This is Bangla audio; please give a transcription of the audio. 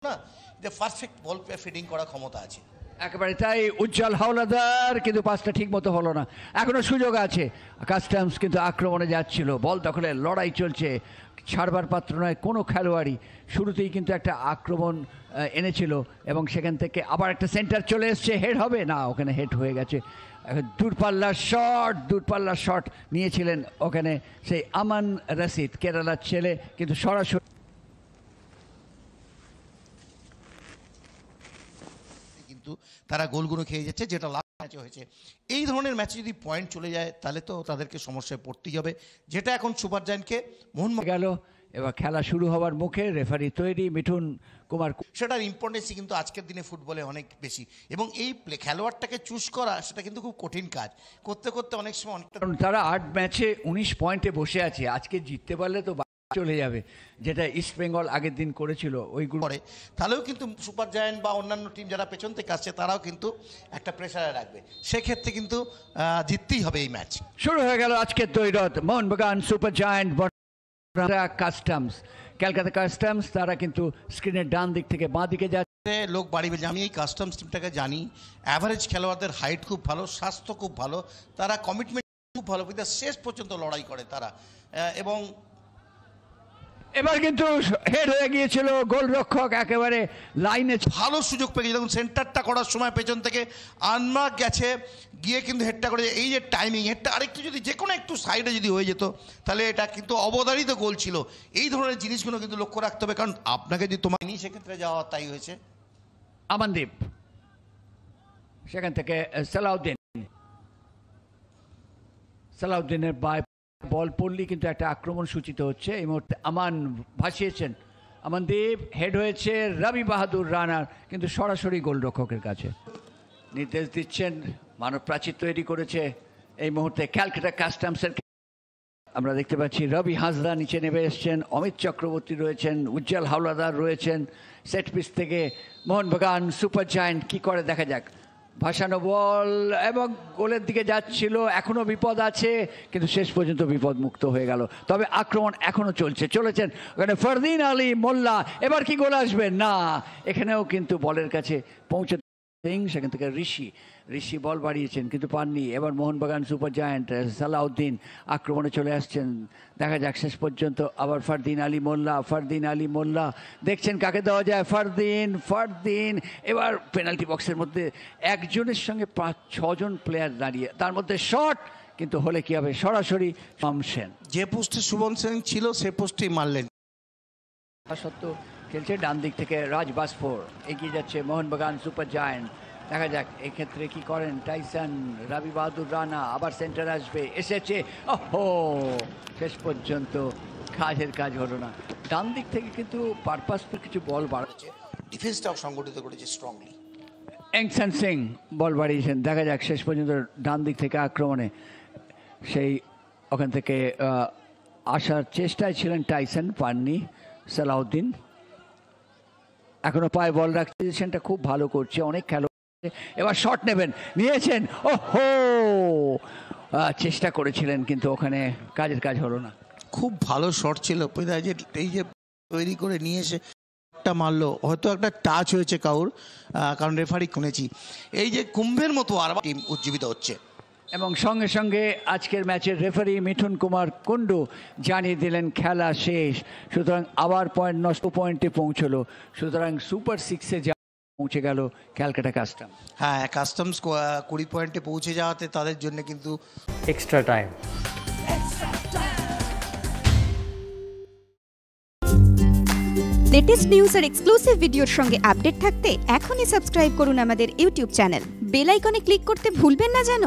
না যে পারফেক্ট বল ফিডিং করার ক্ষমতা আছে। একেবারে তাই। উজ্জ্বল হাওলাদার কিন্তু পাসটা ঠিক মতো হলো না, এখনো সুযোগ আছে। কাস্টমস কিন্তু আক্রমণে যাচ্ছিল, বল দখলে লড়াই চলছে, ছাড়বার পাত্র নয় কোনো খেলোয়াড়ই। শুরুতেই কিন্তু একটা আক্রমণ এনেছিল এবং সেখান থেকে আবার একটা সেন্টার চলে এসছে, হেড হবে না, ওখানে হেড হয়ে গেছে। দূরপাল্লার শট নিয়েছিলেন ওখানে সেই আমান রশিদ, কেরালার ছেলে, কিন্তু সরাসরি কিন্তু তারা গোলগুলো খেয়ে যাচ্ছে, যেটা লাস্ট ম্যাচে হয়েছে। এই ধরনের ম্যাচে যদি পয়েন্ট চলে যায় তাহলে তো তাদেরকে সমস্যায় পড়তেই হবে, যেটা এখন সুপার জায়ান্টকে মোহনবাগান গেল। এবার খেলা শুরু হওয়ার মুখে, রেফারি তৈরি, মিঠুন কুমার। সেটার ইম্পর্টেন্সই কিন্তু আজকের দিনে ফুটবলে অনেক বেশি, এবং এই খেলোয়াড়টাকে চুজ করা সেটা কিন্তু খুব কঠিন কাজ। করতে করতে অনেক সময় অনেকটা, তারা 8 ম্যাচে 19 পয়েন্টে বসে আছে, আজকে জিততে পারলে তো চলে যাবে, যেটা ইস্ট বেঙ্গল আগের দিন করেছিল ওইগুলো করে। তাহলেও কিন্তু সুপার জায়ান্ট বা অন্যান্য টিম যারা পেছন থেকে আসছে তারাও কিন্তু একটা প্রেসারে রাখবে, সেক্ষেত্রে কিন্তু জিততেই হবে এই ম্যাচ। শুরু হয়ে গেল আজকের দ্বৈরথ, Mohun Bagan super giant customs. Calcutta customs তারা কিন্তু স্ক্রিনের ডান দিক থেকে বাঁ দিকে যাচ্ছে। লোক বাড়িবে, আমি এই কাস্টমস টিমটাকে জানি। অ্যাভারেজ খেলোয়াড়দের হাইট খুব ভালো, স্বাস্থ্য খুব ভালো, তারা কমিটমেন্ট খুব ভালো, কিন্তু শেষ পর্যন্ত লড়াই করে তারা। এবং এবার কিন্তু হেড হয়ে গিয়েছিল, গোলরক্ষক একেবারে লাইনে ভালো সুযোগ পেয়ে গেছে। যখন সেন্টারটা করার সময় পেছন থেকে আনমার্ক গেছে, গিয়ে কিন্তু হেডটা করে, এই যে টাইমিং, হেডটা আরেকটু যদি যে কোনো একটু সাইডে যদি হয়ে যেত তাহলে এটা কিন্তু অবধারিত গোল ছিল। এই ধরনের জিনিসগুলো কিন্তু লক্ষ্য রাখতে হবে, কারণ আপনাকে যদি তোমার নিয়ে সেক্ষেত্রে যাওয়া, তাই হয়েছে। আমানদীপ, সেখান থেকে সালাউদ্দিনের বাই বল পড়লেই কিন্তু একটা আক্রমণ সূচিত হচ্ছে। এই মুহূর্তে আমান ভাসিয়েছেন, আমানদীপ, হেড হয়েছে রবি বাহাদুর রানার, কিন্তু সরাসরি গোলরক্ষকের কাছে নির্দেশ দিচ্ছেন। মানব প্রাচীর তৈরি করেছে এই মুহূর্তে ক্যালকাটা কাস্টমসের। আমরা দেখতে পাচ্ছি রবি হাজরা নিচে নেমে এসছেন, অমিত চক্রবর্তী রয়েছেন, উজ্জ্বল হাওলাদার রয়েছেন। সেট পিস থেকে মোহনবাগান সুপার জায়ান্ট কি করে দেখা যাক। ভাসানো বল এবং গোলের দিকে যাচ্ছিল, এখনো বিপদ আছে, কিন্তু শেষ পর্যন্ত বিপদ মুক্ত হয়ে গেল। তবে আক্রমণ এখনো চলেছেন ওখানে ফরদিন আলী মোল্লা। এবার কি গোল আসবে না, এখানেও কিন্তু বলের কাছে পৌঁছে সেখান থেকে ঋষি বল বাড়িয়েছেন কিন্তু পাননি। এবার মোহনবাগান সুপার জায়ান্ট সালাউদ্দিন আক্রমণে চলে আসছেন, দেখা যাক শেষ পর্যন্ত। আবার ফরদিন আলী মোল্লা দেখছেন কাকে দেওয়া যায়। ফরদিন এবার পেনাল্টি বক্সের মধ্যে একজনের সঙ্গে 5-6 জন প্লেয়ার দাঁড়িয়ে, তার মধ্যে শট, কিন্তু হলে কি হবে, সরাসরি সেন যে পোস্টে শুভম সেন ছিল সে পোস্টেই মারলেন। সত্ত্বেও খেলছে ডান দিক থেকে রাজ বাসফোর, এগিয়ে যাচ্ছে মোহনবাগান সুপার জায়ান্ট। দেখা যাক এক্ষেত্রে কি করেন টাইসন। রবি বাহাদুর রানা আবার সেন্টার আসবে, এসেছে, ওহো, শেষ পর্যন্ত কাজ হলো না। ডান দিক থেকে কিন্তু পারপাসফুল কিছু বল বাড়াচ্ছে, ডিফেন্সটাও সংগঠিত করেছে স্ট্রংলি। এংসান সিং বল বাড়িয়েছেন, দেখা যাক শেষ পর্যন্ত ডান দিক থেকে আক্রমণে সেই ওখান থেকে আসার চেষ্টায় ছিলেন টাইসন, পাননি। সালাউদ্দিন এখনো পায়ে বল রাখছে, সেটা খুব ভালো করছে, অনেক খেলোয়াড়। এবার শট নেবেন, নিয়েছেন, ওহো, চেষ্টা করেছিলেন কিন্তু ওখানে কাজ হলো না। খুব ভালো শট ছিল, এই যে তৈরি করে নিয়ে এসে মারলো, হয়তো একটা টাচ হয়েছে কাউর, কারণ রেফারি শুনেছি। এই যে কুম্ভের মতো আরবার টিম উজ্জীবিত হচ্ছে। এবং সঙ্গে সঙ্গে আজকের ম্যাচের রেফারি মিঠুন কুমার কুন্ডু জানিয়ে দিলেন খেলা শেষ। সুতরাং আবার পয়েন্ট নষ্ট, পয়েন্টে পৌঁছলো। সুতরাং সুপার 6-এ পৌঁছে গেল ক্যালকাটা কাস্টমস। হ্যাঁ, কাস্টমস 20 পয়েন্টে পৌঁছে যাওয়াতে তাদের জন্য কিন্তু এক্সট্রা টাইম। লেটেস্ট নিউজ আর এক্সক্লুসিভ ভিডিওর সঙ্গে আপডেট থাকতে এখনই সাবস্ক্রাইব করুন আমাদের ইউটিউব চ্যানেল। বেল আইকনে ক্লিক করতে ভুলবেন না যেন।